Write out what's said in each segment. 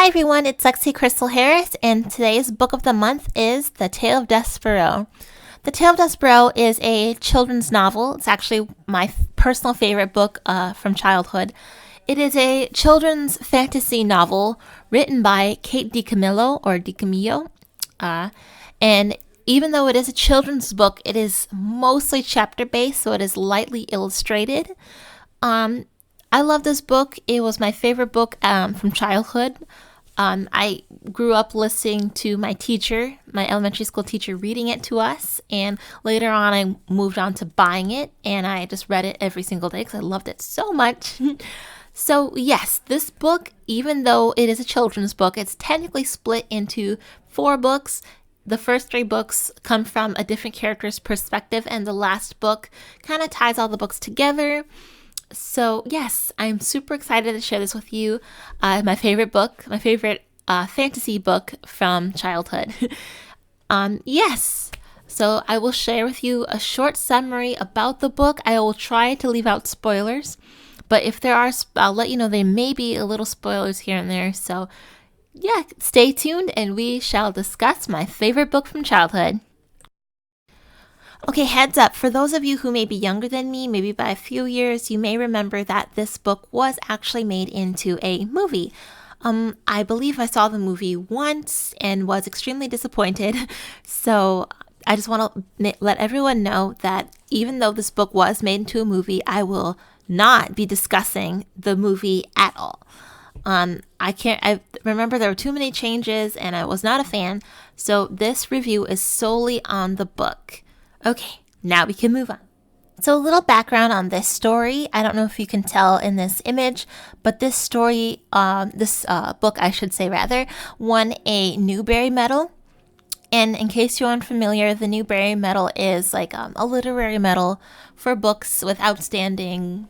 everyone, it's Lexee Crystal Harris, and today's book of the month is The Tale of Despereaux. The Tale of Despereaux is a children's novel. It's actually my personal favorite book from childhood. It is a children's fantasy novel written by Kate DiCamillo, or DiCamillo. And even though it is a children's book, it is mostly chapter-based, so it is lightly illustrated. I love this book. It was my favorite book from childhood. I grew up listening to my teacher, my elementary school teacher, reading it to us. And later on, I moved on to buying it. And I just read it every single day because I loved it so much. So yes, this book, even though it is a children's book, it's technically split into 4 books. The first 3 books come from a different character's perspective. And the last book kind of ties all the books together. So yes, I'm super excited to share this with you. My favorite book, my favorite fantasy book from childhood. Yes, so I will share with you a short summary about the book. I will try to leave out spoilers, but if there are, I'll let you know there may be a little spoilers here and there. So yeah, stay tuned and we shall discuss my favorite book from childhood. Okay, heads up, for those of you who may be younger than me, maybe by a few years, you may remember that this book was actually made into a movie. I believe I saw the movie once and was extremely disappointed. So I just want to let everyone know that even though this book was made into a movie, I will not be discussing the movie at all. I remember there were too many changes and I was not a fan. So this review is solely on the book. Okay, now we can move on. So a little background on this story. I don't know if you can tell in this image, but this story, this book, I should say rather, won a Newbery Medal. And in case you're unfamiliar, the Newbery Medal is like a literary medal for books with outstanding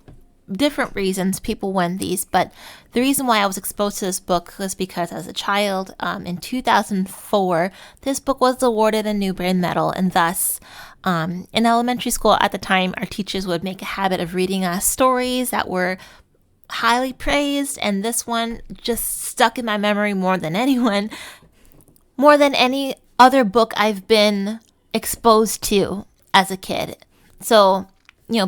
different reasons people win these. But the reason why I was exposed to this book was because as a child, in 2004, this book was awarded a Newbery Medal, and thus in elementary school at the time, our teachers would make a habit of reading us stories that were highly praised, and this one just stuck in my memory more than any other book I've been exposed to as a kid. So,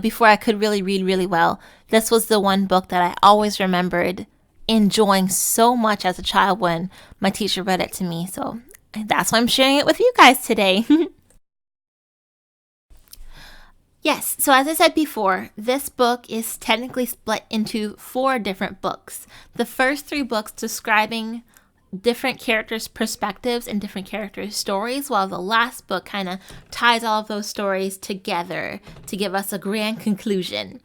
before I could really read really well, this was the one book that I always remembered enjoying so much as a child when my teacher read it to me. So that's why I'm sharing it with you guys today. Yes, so as I said before, this book is technically split into 4 different books. The first 3 books describing different characters' perspectives and different characters' stories, while the last book kind of ties all of those stories together to give us a grand conclusion.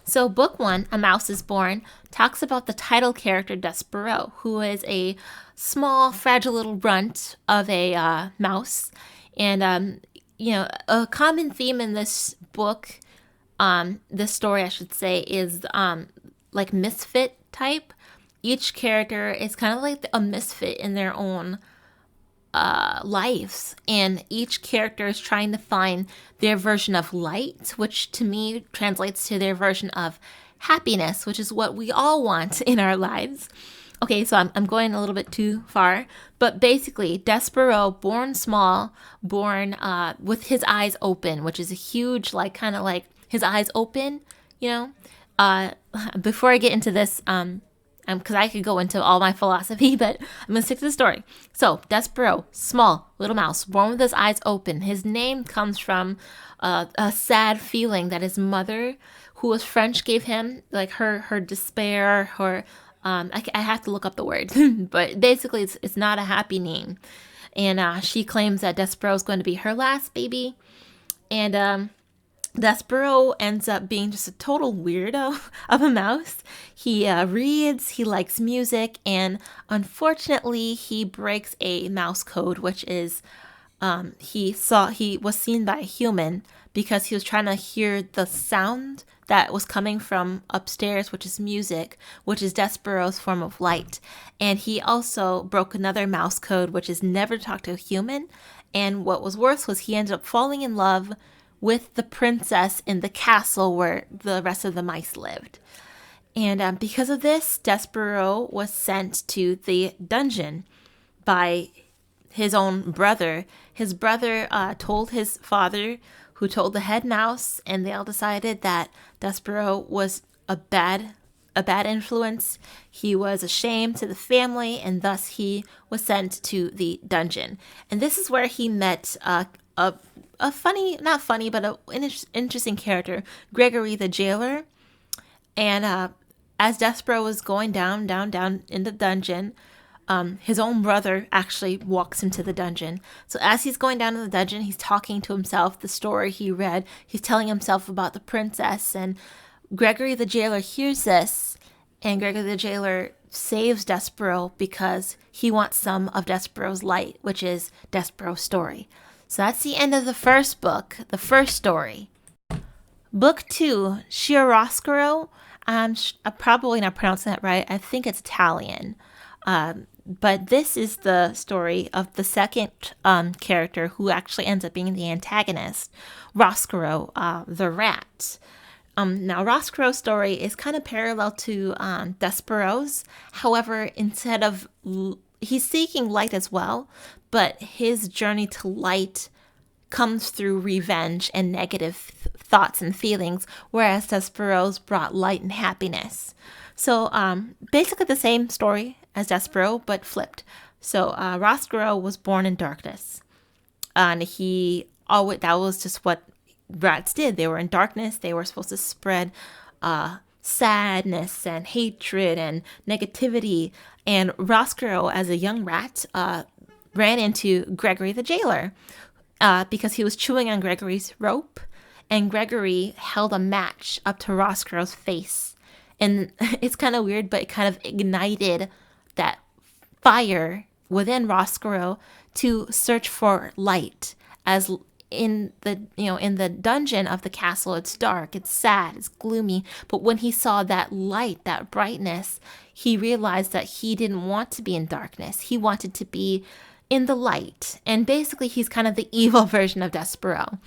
So book 1, A Mouse is Born, talks about the title character Despereaux, who is a small, fragile little runt of a mouse. And a common theme in this book, this story I should say, is like misfit type. Each character is kind of like a misfit in their own lives, and each character is trying to find their version of light, which to me translates to their version of happiness, which is what we all want in our lives. Okay, so I'm going a little bit too far, but basically, Despereaux, born small, born with his eyes open, which is a huge, kind of like his eyes open, Before I get into this, because I could go into all my philosophy, but I'm going to stick to the story. So, Despereaux, small, little mouse, born with his eyes open. His name comes from a sad feeling that his mother, who was French, gave him, like her despair, her... I have to look up the word, but basically it's not a happy name. And she claims that Despereaux is going to be her last baby. And Despereaux ends up being just a total weirdo of a mouse. He reads, he likes music, and unfortunately he breaks a mouse code, which is he was seen by a human because he was trying to hear the sound that was coming from upstairs, which is music, which is Despereaux's form of light. And he also broke another mouse code, which is never talk to a human. And what was worse was he ended up falling in love with the princess in the castle where the rest of the mice lived. And because of this, Despereaux was sent to the dungeon by his own brother. His brother told his father, who told the head mouse, and they all decided that Despereaux was a bad influence. He was a shame to the family, and thus he was sent to the dungeon. And this is where he met a funny, not funny, but an interesting character, Gregory the jailer. And as Despereaux was going down in the dungeon, his own brother actually walks into the dungeon. So as he's going down in the dungeon, he's talking to himself, the story he read. He's telling himself about the princess. And Gregory the jailer hears this, and Gregory the jailer saves Despereaux because he wants some of Despereaux's light, which is Despereaux's story. So that's the end of the first book, the first story. Book 2, Chiaroscuro. I'm probably not pronouncing that right. I think it's Italian. But this is the story of the second character who actually ends up being the antagonist, Roscuro, the rat. Now, Roscoro's story is kind of parallel to Despereaux's. However, instead of he's seeking light as well, but his journey to light comes through revenge and negative thoughts and feelings, whereas Despereaux's brought light and happiness. So basically the same story as Despereaux, but flipped. So Roscuro was born in darkness, and that was just what rats did. They were in darkness. They were supposed to spread sadness and hatred and negativity. And Roscuro, as a young rat, ran into Gregory the jailer because he was chewing on Gregory's rope, and Gregory held a match up to Roscuro's face. And it's kind of weird, but it kind of ignited that fire within Roscuro to search for light. As in the dungeon of the castle, it's dark, it's sad, it's gloomy. But when he saw that light, that brightness, he realized that he didn't want to be in darkness. He wanted to be in the light. And basically, he's kind of the evil version of Despereaux.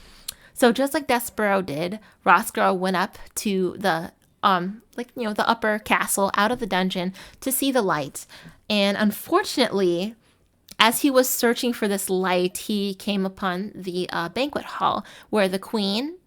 So just like Despereaux did, Roscuro went up to the the upper castle, out of the dungeon, to see the light. And unfortunately, as he was searching for this light, he came upon the banquet hall where the queen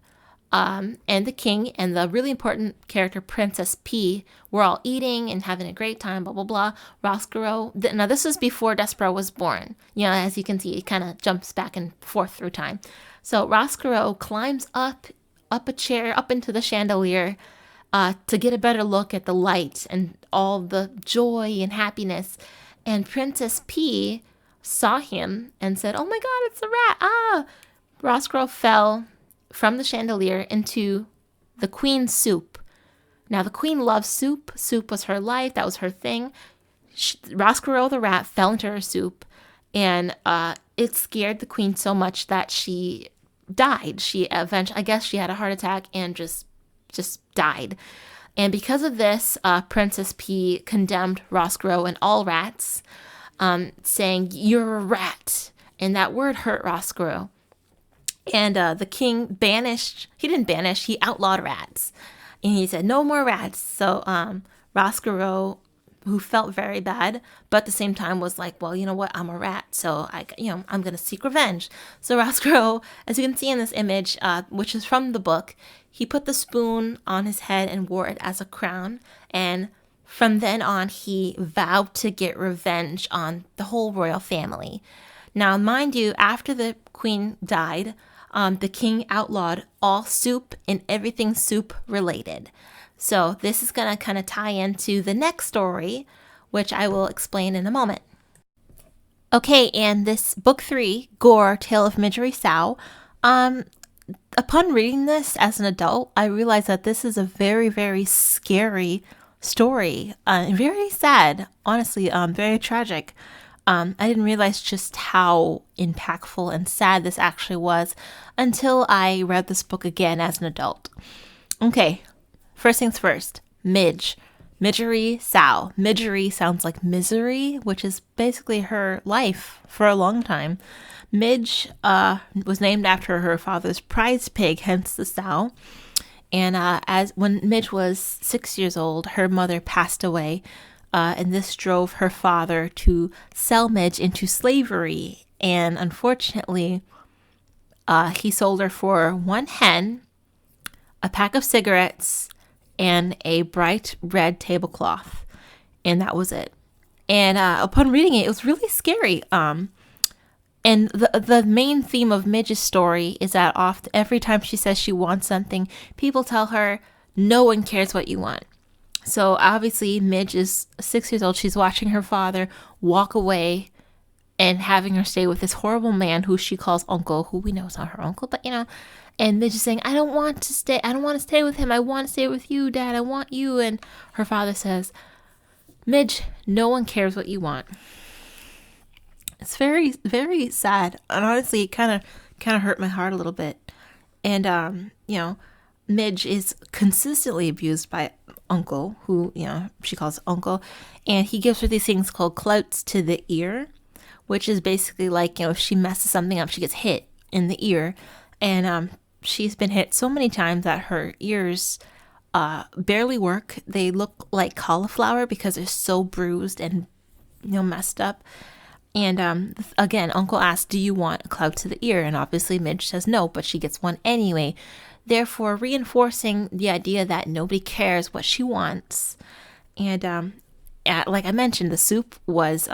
and the king and the really important character Princess P were all eating and having a great time, blah, blah, blah. Roscuro, now this was before Despereaux was born. As you can see, it kind of jumps back and forth through time. So Roscuro climbs up a chair, up into the chandelier, to get a better look at the light and all the joy and happiness. And Princess P saw him and said, "Oh my God, it's the rat!" Roscuro fell from the chandelier into the queen's soup. Now, the queen loved soup. Soup was her life. That was her thing. Roscuro the rat fell into her soup, and it scared the queen so much that she died. I guess she had a heart attack and just died. And because of this, Princess P condemned Roscuro and all rats, saying, "You're a rat." And that word hurt Roscuro. And the king he outlawed rats. And he said, "No more rats." So Roscuro, who felt very bad, but at the same time was like, "Well, you know what? I'm a rat, so I'm going to seek revenge." So Roscuro, as you can see in this image, which is from the book, he put the spoon on his head and wore it as a crown. And from then on, he vowed to get revenge on the whole royal family. Now, mind you, after the queen died, the king outlawed all soup and everything soup related. So this is going to kind of tie into the next story, which I will explain in a moment. Okay, and this book 3, Gore, Tale of Miggery Sow. Upon reading this as an adult, I realized that this is a very, very scary story. Very sad, honestly, very tragic. I didn't realize just how impactful and sad this actually was until I read this book again as an adult. Okay, first things first, Miggery Sow. Miggery sounds like misery, which is basically her life for a long time. Midge was named after her father's prize pig, hence the sow. And as when Midge was 6 years old, her mother passed away, and this drove her father to sell Midge into slavery. And unfortunately, he sold her for one hen, a pack of cigarettes, and a bright red tablecloth. And that was it. And upon reading it, it was really scary. And the main theme of Midge's story is that every time she says she wants something, people tell her, no one cares what you want. So obviously, Midge is 6 years old. She's watching her father walk away and having her stay with this horrible man who she calls uncle, who we know is not her uncle, but and Midge is saying, I don't want to stay with him. I want to stay with you, Dad. I want you. And her father says, Midge, no one cares what you want. It's very, very sad. And honestly, it kind of hurt my heart a little bit. And, Midge is consistently abused by Uncle, who, she calls Uncle. And he gives her these things called clouts to the ear, which is basically like, if she messes something up, she gets hit in the ear. And she's been hit so many times that her ears barely work. They look like cauliflower because they're so bruised and, messed up. And again, Uncle asks, do you want a clout to the ear? And obviously Midge says no, but she gets one anyway, therefore reinforcing the idea that nobody cares what she wants. And like I mentioned, the soup was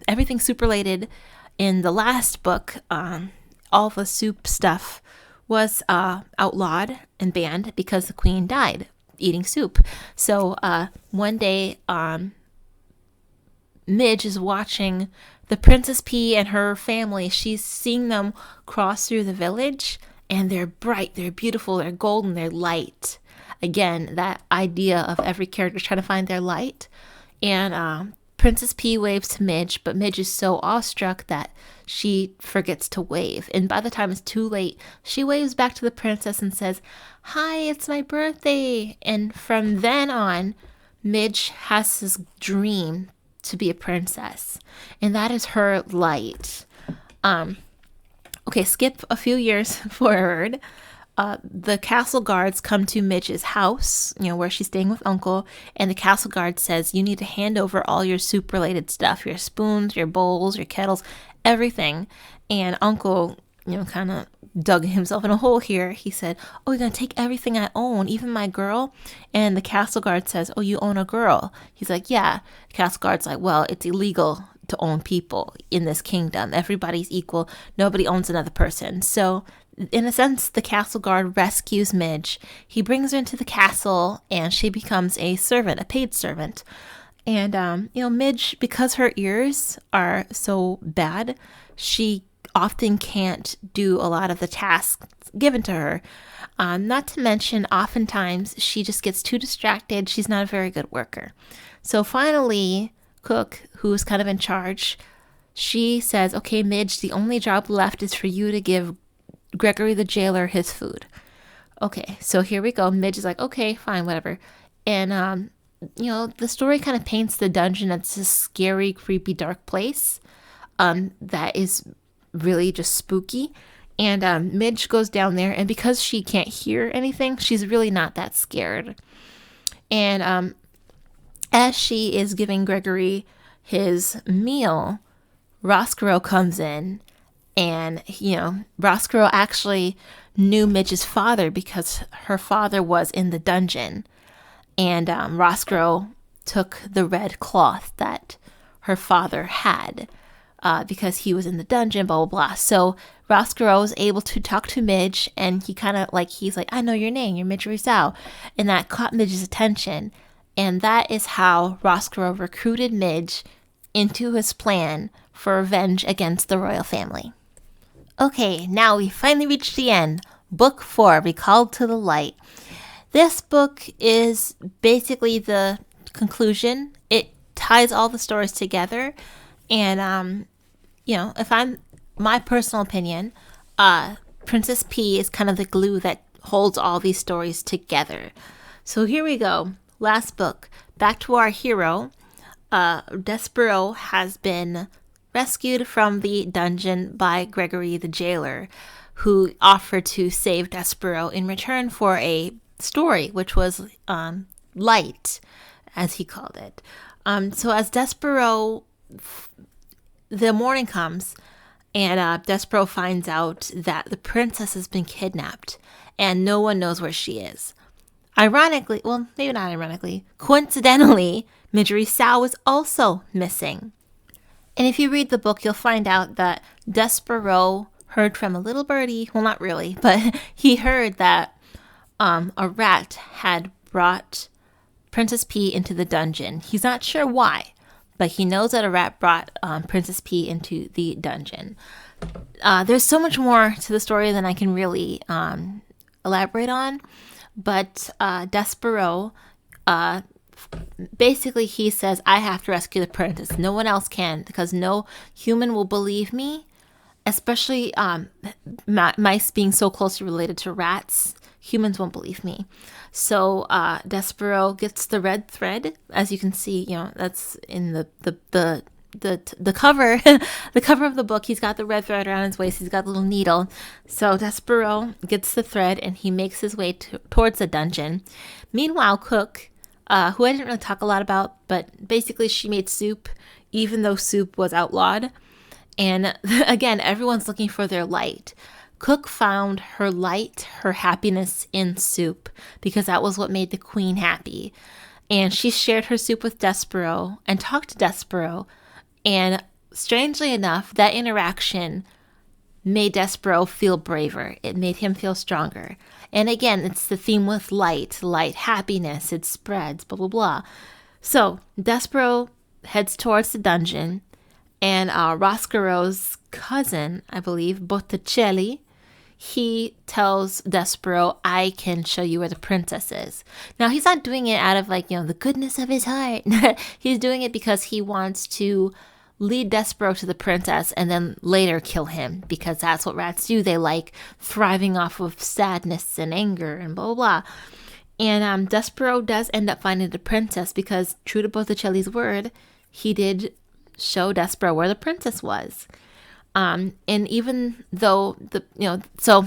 everything soup related. In the last book, all the soup stuff was outlawed and banned because the queen died eating soup. So one day, Midge is watching the Princess Pea and her family. She's seeing them cross through the village, and they're bright, they're beautiful, they're golden, they're light. Again, that idea of every character trying to find their light. And Princess Pea waves to Midge, but Midge is so awestruck that she forgets to wave. And by the time it's too late, she waves back to the princess and says, hi, it's my birthday. And from then on, Midge has this dream to be a princess, and that is her light. Okay, skip a few years forward. The castle guards come to Midge's house, where she's staying with Uncle, and the castle guard says, you need to hand over all your soup related stuff, your spoons, your bowls, your kettles, everything. And Uncle, kind of dug himself in a hole here. He said, oh, you're going to take everything I own, even my girl? And the castle guard says, oh, you own a girl? He's like, yeah. The castle guard's like, well, it's illegal to own people in this kingdom. Everybody's equal. Nobody owns another person. So in a sense, the castle guard rescues Midge. He brings her into the castle, and she becomes a servant, a paid servant. And, Midge, because her ears are so bad, she often can't do a lot of the tasks given to her. Not to mention, oftentimes, she just gets too distracted. She's not a very good worker. So finally, Cook, who's kind of in charge, she says, okay, Midge, the only job left is for you to give Gregory the jailer his food. Okay, so here we go. Midge is like, okay, fine, whatever. And, the story kind of paints the dungeon as this scary, creepy, dark place that is really just spooky. And Midge goes down there, and because she can't hear anything, she's really not that scared. And as she is giving Gregory his meal, Chiaroscuro comes in. And, Chiaroscuro actually knew Midge's father because her father was in the dungeon. And Chiaroscuro took the red cloth that her father had because he was in the dungeon, blah, blah, blah. So Chiaroscuro was able to talk to Midge, and he's like, I know your name, you're Miggery. And that caught Midge's attention. And that is how Chiaroscuro recruited Midge into his plan for revenge against the royal family. Okay, now we finally reached the end. Book 4, Recalled to the Light. This book is basically the conclusion. It ties all the stories together. And, if I'm my personal opinion, Princess Pea is kind of the glue that holds all these stories together. So here we go. Last book. Back to our hero. Despereaux has been rescued from the dungeon by Gregory the jailer, who offered to save Despereaux in return for a story, which was light, as he called it. So as Despereaux, the morning comes, and Despereaux finds out that the princess has been kidnapped, and no one knows where she is. Ironically, well, maybe not ironically, coincidentally, Miggery Sao is also missing. And if you read the book, you'll find out that Despereaux heard from a little birdie, well, not really, but he heard that a rat had brought Princess P into the dungeon. He's not sure why, but he knows that a rat brought Princess P into the dungeon. There's so much more to the story than I can really elaborate on, but Despereaux, basically he says, I have to rescue the princess. No one else can, because no human will believe me, especially mice being so closely related to rats. Humans won't believe me. So Despereaux gets the red thread, as you can see. That's in the cover, the cover of the book. He's got the red thread around his waist. He's got a little needle. So Despereaux gets the thread and he makes his way towards the dungeon. Meanwhile, Cook, who I didn't really talk a lot about, but basically she made soup, even though soup was outlawed. And again, everyone's looking for their light. Cook found her light, her happiness in soup, because that was what made the queen happy. And she shared her soup with Despereaux and talked to Despereaux. And strangely enough, that interaction made Despereaux feel braver. It made him feel stronger. And again, it's the theme with light, happiness, it spreads, blah, blah, blah. So Despereaux heads towards the dungeon, and Roscaro's cousin, I believe, Botticelli, he tells Despereaux, I can show you where the princess is. Now, he's not doing it out of the goodness of his heart. He's doing it because he wants to lead Despereaux to the princess and then later kill him, because that's what rats do. They like thriving off of sadness and anger and blah, blah, blah. And Despereaux does end up finding the princess because, true to Botticelli's word, he did show Despereaux where the princess was. And even though so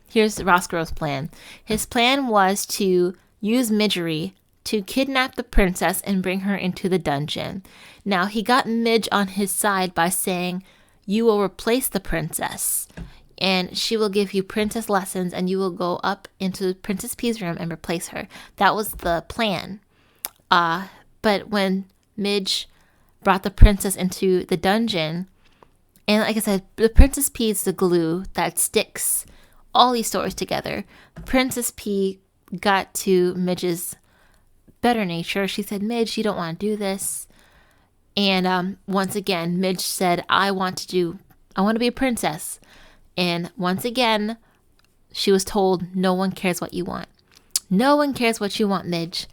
here's Roscaro's plan. His plan was to use Miggery to kidnap the princess and bring her into the dungeon. Now, he got Midge on his side by saying, you will replace the princess, and she will give you princess lessons, and you will go up into Princess P's room and replace her. That was the plan. But when Midge brought the princess into the dungeon, and like I said, the Princess P is the glue that sticks all these stories together. Princess P got to Midge's better nature. She said, Midge, you don't want to do this. And once again, Midge said, I want to be a princess. And once again, she was told, no one cares what you want. No one cares what you want, Midge.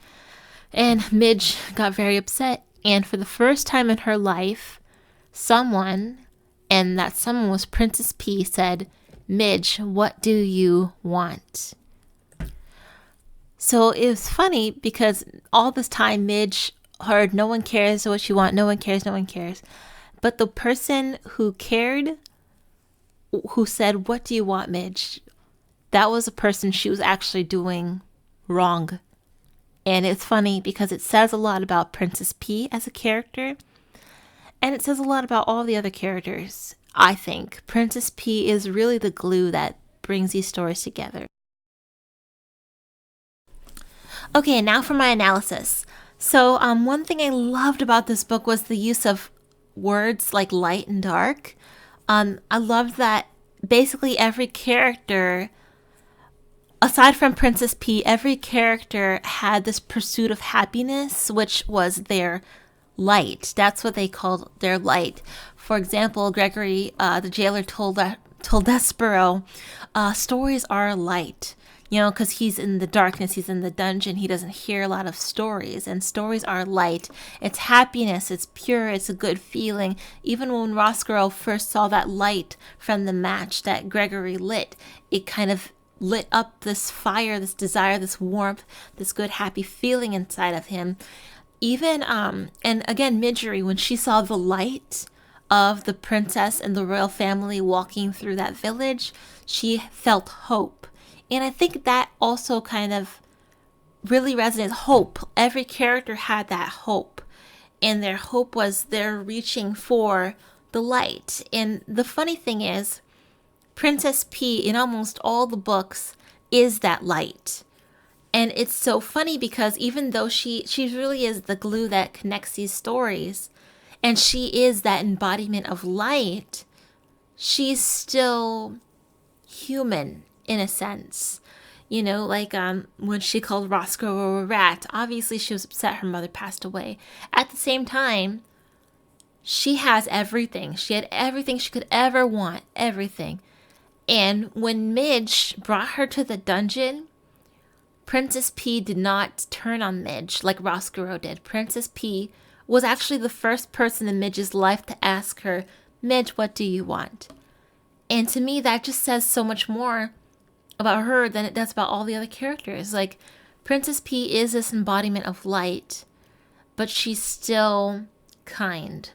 And Midge got very upset. And for the first time in her life, someone, and that someone was Princess P, said, Midge, what do you want? So it was funny because all this time Midge heard, no one cares what you want, no one cares, no one cares. But the person who cared, who said, what do you want, Midge? That was a person she was actually doing wrong. And it's funny because it says a lot about Princess P as a character. And it says a lot about all the other characters, I think. Princess P is really the glue that brings these stories together. Okay, now for my analysis. So one thing I loved about this book was the use of words like light and dark. I loved that basically every character, aside from Princess P, every character had this pursuit of happiness, which was their light. That's what they called their light. For example, Gregory, the jailer, told Despereaux, stories are light. Because he's in the darkness, he's in the dungeon, he doesn't hear a lot of stories, and stories are light. It's happiness, it's pure, it's a good feeling. Even when Roscaroux first saw that light from the match that Gregory lit, it kind of lit up this fire, this desire, this warmth, this good, happy feeling inside of him. Even, and again, Miggery, when she saw the light of the princess and the royal family walking through that village, she felt hope. And I think that also kind of really resonates. Hope. Every character had that hope, and their hope was they're reaching for the light. And the funny thing is, Princess P in almost all the books is that light. And it's so funny because even though she really is the glue that connects these stories, and she is that embodiment of light, she's still human in a sense. You know, like when she called Roscoe a rat, obviously she was upset her mother passed away. At the same time, she has everything. She had everything she could ever want, everything. And when Midge brought her to the dungeon, Princess P did not turn on Midge like Roscoe did. Princess P was actually the first person in Midge's life to ask her, Midge, what do you want? And to me, that just says so much more about her than it does about all the other characters. Like, Princess P is this embodiment of light, but she's still kind.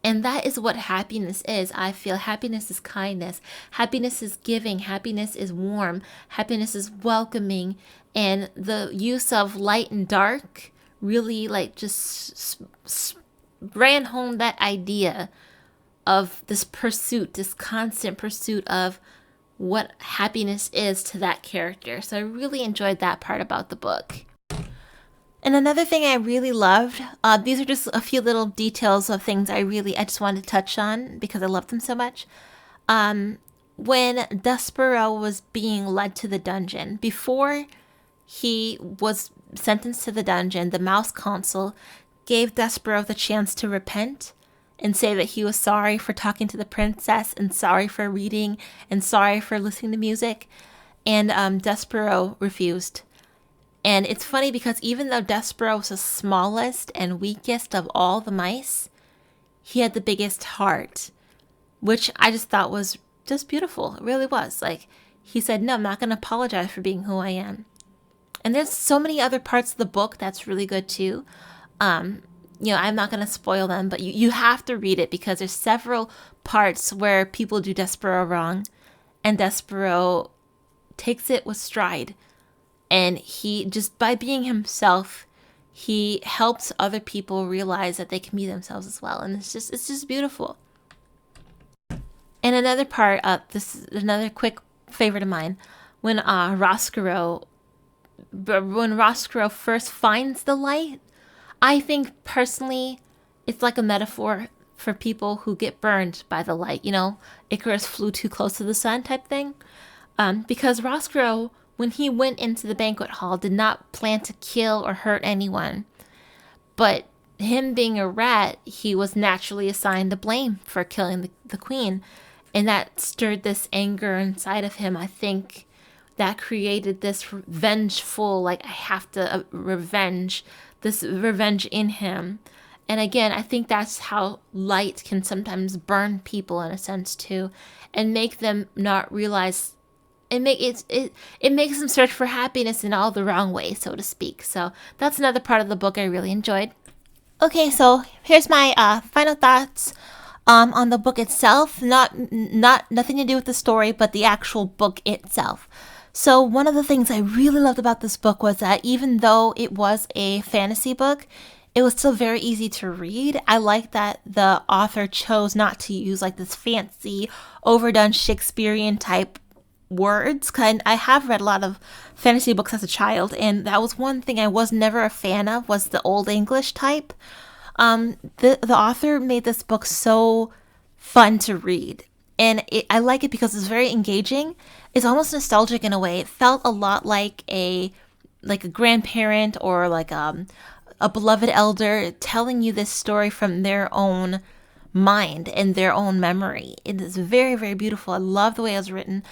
And that is what happiness is. I feel happiness is kindness. Happiness is giving. Happiness is warm. Happiness is welcoming. And the use of light and dark really like just ran home that idea of this pursuit, this constant pursuit of what happiness is to that character. So I really enjoyed that part about the book. And another thing I really loved, these are just a few little details of things I just wanted to touch on because I love them so much. When Despereaux was being led to the dungeon, before he was sentenced to the dungeon, the Mouse Council gave Despereaux the chance to repent and say that he was sorry for talking to the princess and sorry for reading and sorry for listening to music. And Despereaux refused. And it's funny because even though Despereaux was the smallest and weakest of all the mice, he had the biggest heart, which I just thought was just beautiful. It really was. Like, he said, no, I'm not going to apologize for being who I am. And there's so many other parts of the book that's really good too. I'm not going to spoil them, but you have to read it because there's several parts where people do Despereaux wrong, and Despereaux takes it with stride. And he, just by being himself, he helps other people realize that they can be themselves as well. And it's just beautiful. And another part, this is another quick favorite of mine, when Roscoe first finds the light, I think personally it's like a metaphor for people who get burned by the light. You know, Icarus flew too close to the sun type thing. Because Roscoe, when he went into the banquet hall, did not plan to kill or hurt anyone. But him being a rat, he was naturally assigned the blame for killing the queen. And that stirred this anger inside of him. I think that created this vengeful, like, I have to revenge, this revenge in him. And again, I think that's how light can sometimes burn people in a sense too, and make them not realize. It makes them search for happiness in all the wrong ways, so to speak. So that's another part of the book I really enjoyed. Okay, so here's my final thoughts on the book itself. Nothing to do with the story, but the actual book itself. So one of the things I really loved about this book was that even though it was a fantasy book, it was still very easy to read. I like that the author chose not to use like this fancy, overdone Shakespearean type words. I have read a lot of fantasy books as a child, and that was one thing I was never a fan of, was the Old English type. The author made this book so fun to read, and I like it because it's very engaging. It's almost nostalgic in a way. It felt a lot like a grandparent or like a beloved elder telling you this story from their own mind and their own memory. It is very, very beautiful. I love the way it was written.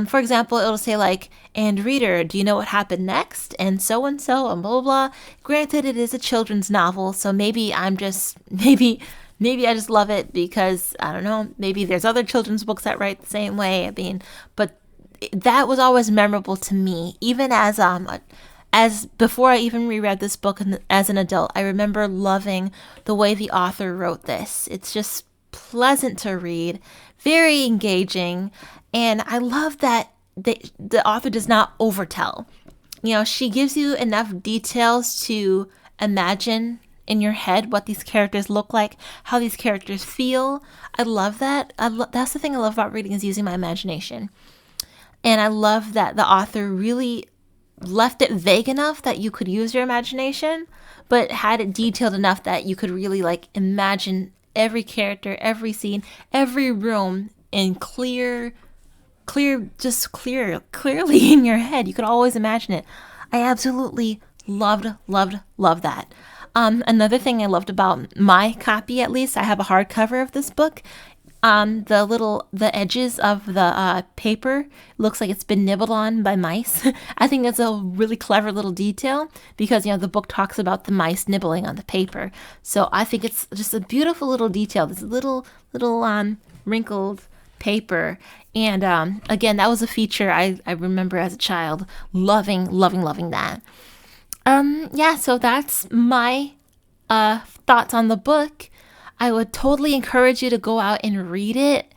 For example, it'll say like, and reader, do you know what happened next? And so and blah, blah, blah. Granted, it is a children's novel, so maybe I just love it because, I don't know, maybe there's other children's books that write the same way. But that was always memorable to me, even as before I even reread this book as an adult. I remember loving the way the author wrote this. It's just pleasant to read, very engaging, and I love that the author does not overtell. she gives you enough details to imagine in your head what these characters look like, how these characters feel. I love that. That's the thing I love about reading, is using my imagination. And I love that the author really left it vague enough that you could use your imagination, but had it detailed enough that you could really imagine every character, every scene, every room in clearly in your head. You could always imagine it. I absolutely loved that. Another thing I loved about my copy, at least, I have a hardcover of this book. The edges of the paper looks like it's been nibbled on by mice. I think that's a really clever little detail, because the book talks about the mice nibbling on the paper. So I think it's just a beautiful little detail. This little wrinkled paper. And again, that was a feature I remember as a child loving that. Yeah, so that's my thoughts on the book. I would totally encourage you to go out and read it,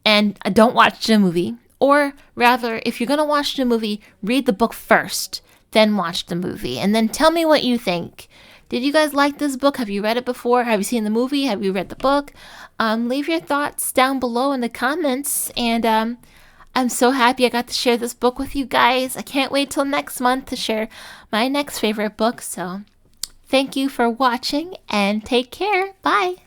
and don't watch the movie. Or rather, if you're going to watch the movie, read the book first, then watch the movie, and then tell me what you think. Did you guys like this book? Have you read it before? Have you seen the movie? Have you read the book? Leave your thoughts down below in the comments, and I'm so happy I got to share this book with you guys. I can't wait till next month to share my next favorite book. So thank you for watching, and take care. Bye.